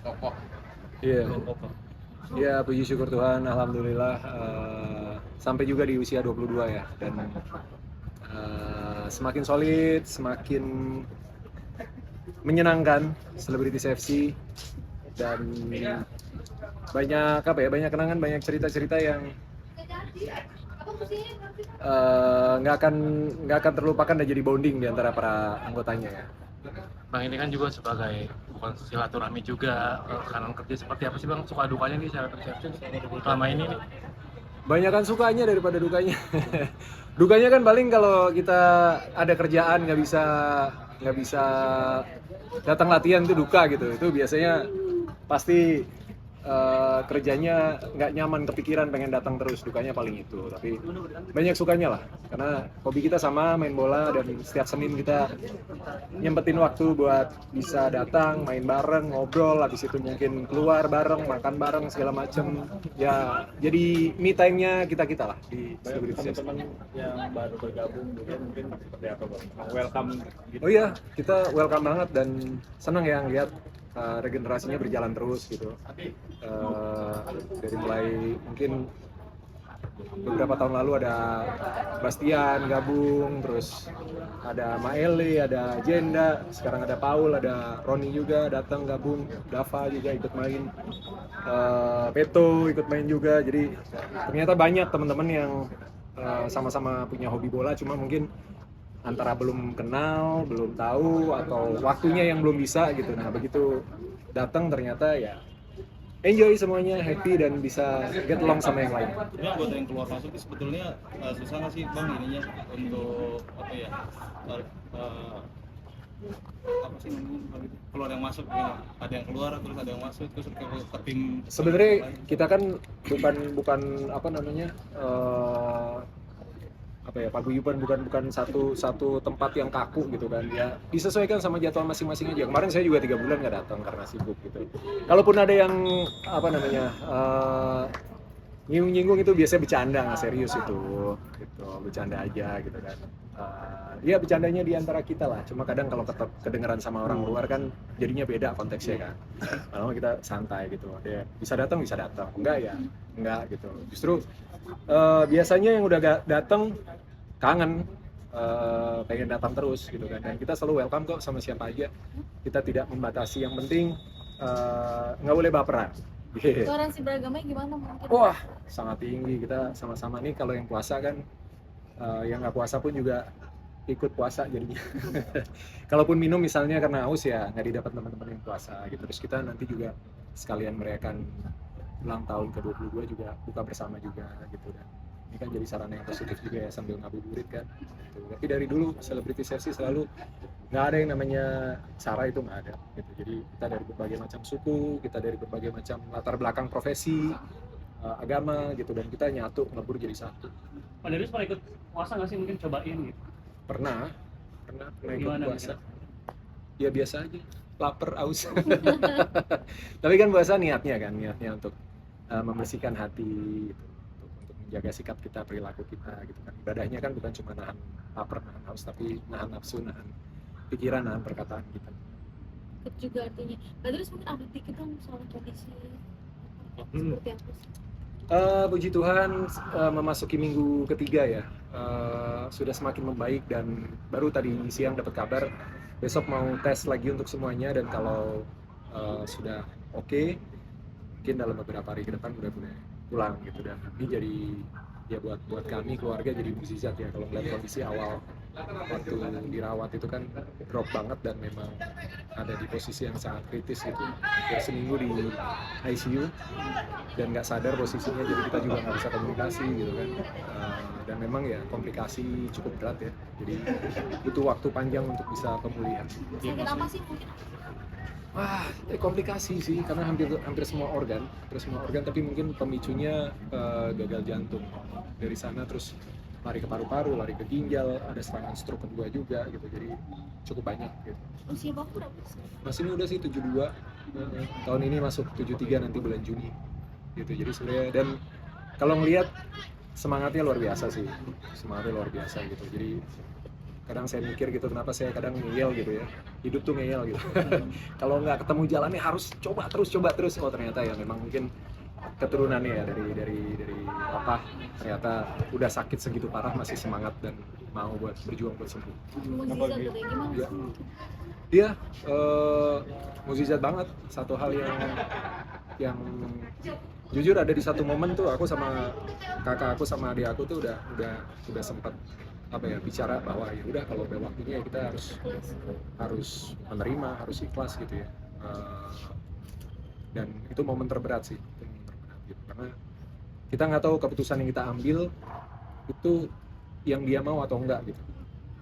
kokoh, Iya. belum kokoh. Ya, puji syukur Tuhan, alhamdulillah sampai juga di usia 22 ya, dan semakin solid, semakin menyenangkan Selebritis FC, dan banyak apa ya, banyak kenangan, banyak cerita-cerita yang nggak akan terlupakan dan jadi bonding di antara para anggotanya ya. Bang ini kan juga sebagai bukan silaturahmi juga, kanan kerja seperti apa sih Bang suka dukanya nih secara resepsi selama ini nih? Banyakan sukanya daripada dukanya. Dukanya kan paling kalau kita ada kerjaan nggak bisa datang latihan itu duka gitu. Itu biasanya pasti kerjanya nggak nyaman, kepikiran pengen datang terus. Dukanya paling itu. Tapi banyak sukanya lah, karena hobi kita sama, main bola, dan setiap Senin kita nyempetin waktu buat bisa datang, main bareng, ngobrol, habis itu mungkin keluar bareng, makan bareng, segala macem. Ya, jadi me time-nya kita-kita lah di Selebritis. Teman-teman yang baru bergabung juga mungkin seperti apa Bang? Welcome gitu. Oh iya, kita welcome banget dan senang ya ngeliat regenerasinya berjalan terus gitu. Dari mulai mungkin beberapa tahun lalu ada Bastian gabung, terus ada Maele, ada Jenda, sekarang ada Paul, ada Roni juga datang gabung, Dava juga ikut main, Peto ikut main juga. Jadi ternyata banyak teman-teman yang sama-sama punya hobi bola, cuma mungkin antara belum kenal, belum tahu, atau waktunya yang belum bisa gitu. Nah begitu datang ternyata ya enjoy semuanya, happy, dan bisa get along sama yang lain. Ini anggota yang keluar masuk itu sebetulnya susah nggak sih Bang ininya untuk apa ya? Apa sih namanya keluar yang masuk gitu. Ada yang keluar terus ada yang masuk terus ke tim. Sebenarnya kita kan bukan apa namanya, apa ya, paguyuban, bukan satu tempat yang kaku gitu kan ya, disesuaikan sama jadwal masing-masing aja. Kemarin saya juga 3 bulan nggak datang karena sibuk gitu. Kalaupun ada yang apa namanya nyinggung-nyinggung, itu biasanya bercanda, nggak serius itu gitu, bercanda aja gitu kan. Ya bercandanya di antara kita lah, cuma kadang kalau kedengeran sama orang luar kan jadinya beda konteksnya kan. Kalau kita santai gitu, dia bisa datang enggak ya enggak gitu. Justru biasanya yang udah gak datang kangen, pengen datang terus gitu kan, dan kita selalu welcome kok sama siapa aja. Kita tidak membatasi, yang penting nggak boleh baperan. Toleransi beragamanya gimana mungkin? Wah, sangat tinggi. Kita sama-sama nih, kalau yang puasa kan, yang nggak puasa pun juga ikut puasa jadinya. Kalaupun minum misalnya karena haus ya nggak didapat teman-teman yang puasa gitu. Terus kita nanti juga sekalian merayakan ulang tahun ke-22 juga buka bersama juga gitu. Dan ini kan jadi sarana yang positif juga ya, sambil ngabuburit kan gitu. Tapi dari dulu Selebritis FC selalu nggak ada yang namanya sara, itu nggak ada gitu. Jadi kita dari berbagai macam suku, kita dari berbagai macam latar belakang profesi, agama gitu, dan kita nyatu, ngelebur jadi satu. Pak Darius pernah ikut puasa nggak sih, mungkin cobain gitu? Pernah ikut Gimana puasa. Ya biasa aja, lapar, aus. Tapi kan puasa niatnya untuk membersihkan hati gitu, untuk menjaga sikap kita, perilaku kita gitu kan. Ibadahnya kan bukan cuma nahan lapar, nahan haus, tapi nahan nafsu, nahan pikiran, nahan perkataan kita. Ikut juga artinya. Pak Darius mungkin update dikit dong soal kondisi seperti apa sih? Puji Tuhan, memasuki minggu ketiga ya, sudah semakin membaik, dan baru tadi siang dapat kabar besok mau tes lagi untuk semuanya, dan kalau sudah oke, mungkin dalam beberapa hari ke depan udah boleh pulang gitu. Dan ini jadi ya buat kami keluarga jadi mukjizat ya, kalau melihat kondisi awal waktu dirawat itu kan drop banget, dan memang ada di posisi yang sangat kritis gitu, hampir seminggu di ICU dan nggak sadar posisinya, jadi kita juga nggak bisa komunikasi gitu kan. Dan memang ya komplikasi cukup berat ya, jadi butuh waktu panjang untuk bisa pemulihan. Sakit apa sih mungkin? Wah, komplikasi sih, karena hampir semua organ, tapi mungkin pemicunya gagal jantung. Dari sana terus lari ke paru-paru, lari ke ginjal, ada serangan stroke kedua juga gitu, jadi cukup banyak gitu. Usia bapak berapa? Masih muda sih, 72. Tahun ini masuk 73 nanti bulan Juni gitu. Jadi sebenarnya, dan kalau ngelihat semangatnya luar biasa sih, gitu. Jadi kadang saya mikir gitu kenapa saya kadang ngeyel gitu ya, hidup tuh ngeyel gitu. Kalau nggak ketemu jalannya harus coba terus. Oh ternyata ya memang mungkin keturunannya ya dari apa, ternyata udah sakit segitu parah masih semangat dan mau buat berjuang buat sembuh. Mukjizat tuh kayak gimana Iya. sih? Dia mukjizat banget. Satu hal yang jujur ada di satu momen tuh aku sama kakak aku sama adik aku tuh udah sempat apa ya bicara bahwa ya udah kalau udah waktunya ya kita harus menerima, harus ikhlas gitu ya. Dan itu momen terberat sih, itu momen terberat gitu. Karena kita nggak tahu keputusan yang kita ambil itu yang dia mau atau enggak gitu.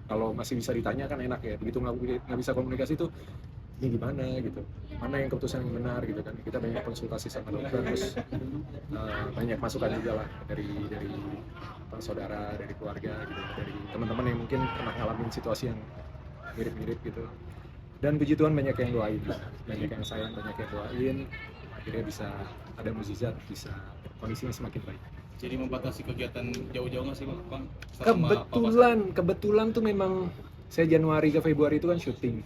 Kalau masih bisa ditanya kan enak ya, begitu nggak bisa komunikasi tuh ini gimana gitu, mana yang keputusan yang benar gitu kan. Kita banyak konsultasi sama dokter, terus banyak masukan juga lah dari saudara, dari keluarga gitu, dari teman-teman yang mungkin pernah ngalamin situasi yang mirip-mirip gitu. Dan puji Tuhan banyak yang doain, banyak yang sayang, banyak yang doain, akhirnya bisa ada mukjizat, bisa kondisinya semakin baik. Jadi membatasi kegiatan jauh-jauh nggak sih Bang? Selama Kebetulan tuh memang saya Januari ke Februari itu kan syuting.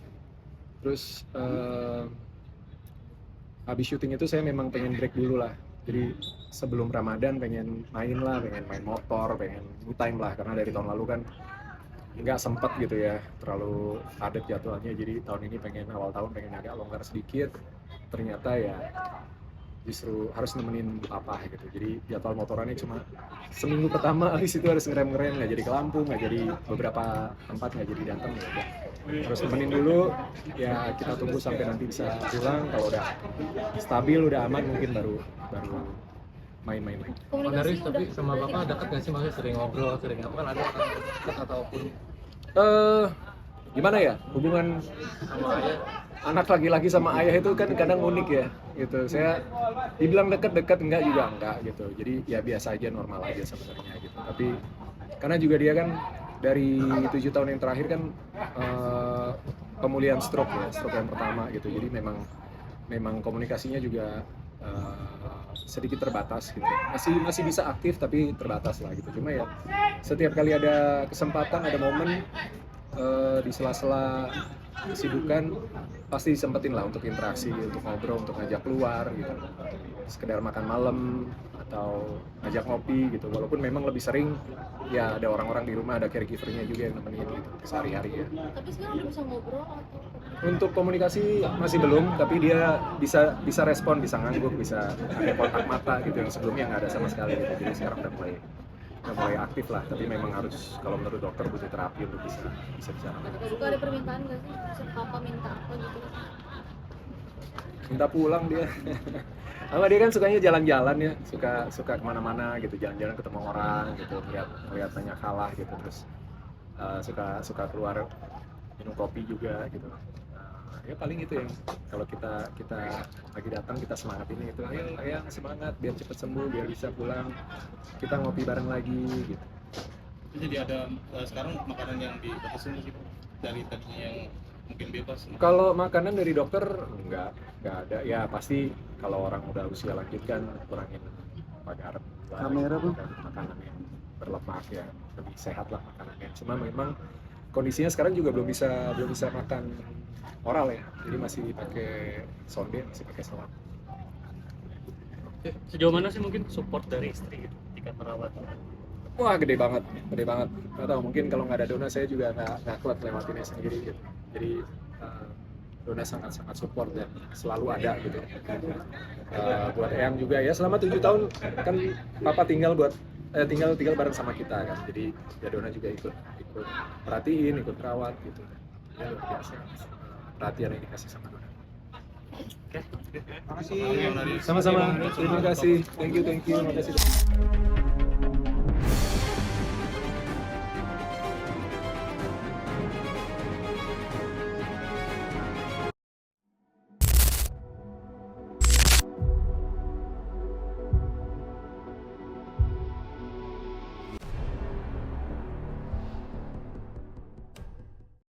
Terus habis syuting itu saya memang pengen break dulu lah. Jadi sebelum Ramadan pengen main motor, pengen me time lah, karena dari tahun lalu kan nggak sempet gitu ya, terlalu padat jadwalnya. Jadi tahun ini pengen awal tahun pengen agak longgar sedikit. Ternyata ya justru harus nemenin papa gitu. Jadi jadwal motorannya cuma seminggu pertama, habis itu harus ngerem nggak jadi ke Lampung, nggak jadi beberapa tempat nggak jadi datang ya udah. Terus nemenin dulu ya, kita tunggu sampai nanti bisa pulang. Kalau udah stabil, udah aman, mungkin baru main-main lagi. Dari tapi sama bapak dekat nggak sih, maksudnya sering ngobrol, sering apa kan ada orang dekat ataupun Gimana ya hubungan sama ayah? anak laki-laki sama ayah itu kan kadang unik ya gitu. Saya dibilang dekat enggak juga enggak gitu. Jadi ya biasa aja, normal aja sebenarnya gitu. Tapi karena juga dia kan dari 7 tahun yang terakhir kan pemulihan stroke yang pertama gitu. Jadi memang komunikasinya juga sedikit terbatas gitu. Masih bisa aktif tapi terbatas lah gitu. Cuma ya setiap kali ada kesempatan, ada momen di sela-sela kesibukan pasti disempetin lah untuk interaksi, untuk ngobrol, untuk ngajak keluar gitu, sekedar makan malam atau ngajak ngopi gitu. Walaupun memang lebih sering ya ada orang-orang di rumah, ada caregivernya juga yang nemenin gitu sehari-hari ya. Tapi sekarang udah bisa ngobrol atau Untuk komunikasi masih belum, tapi dia bisa respon, bisa ngangguk, bisa ada kontak mata gitu yang sebelumnya nggak ada sama sekali gitu. Jadi sekarang udah mulai aktif lah, tapi memang harus, kalau menurut dokter butuh terapi untuk bisa bicara. suka ada permintaan nggak sih? Papa minta apa gitu? Minta pulang dia. Sama dia kan sukanya jalan-jalan ya, suka kemana-mana gitu, jalan-jalan ketemu orang gitu, lihat banyak hal gitu, terus suka keluar minum kopi juga gitu. Ya paling itu yang kalau kita lagi datang kita semangatin itu, ayo semangat biar cepet sembuh, biar bisa pulang, kita ngopi bareng lagi gitu. Jadi ada sekarang makanan yang dibatasin sih dari tadinya yang mungkin bebas. Kalau makanan dari dokter nggak ada ya, pasti kalau orang udah usia lanjut kan kurangin garam, makanan yang berlemak ya, lebih sehat lah makanannya. Cuma memang kondisinya sekarang juga belum bisa makan oral ya, jadi masih pakai sonde, masih pakai selang. Sejauh mana sih mungkin support dari istri ketika merawat? Wah gede banget. Nggak tahu, mungkin kalau nggak ada Dona saya juga nggak kuat lewatinnya sendiri gitu. Jadi Dona sangat support dan selalu ada gitu. Buat Eyang juga ya, selama 7 tahun kan Papa tinggal bareng sama kita kan. Jadi ya Dona juga ikut perhatiin, ikut rawat gitu. Ya luar biasa perhatian yang dikasih sama Dona. Terima kasih. Sama-sama, terima kasih. Thank you, terima kasih.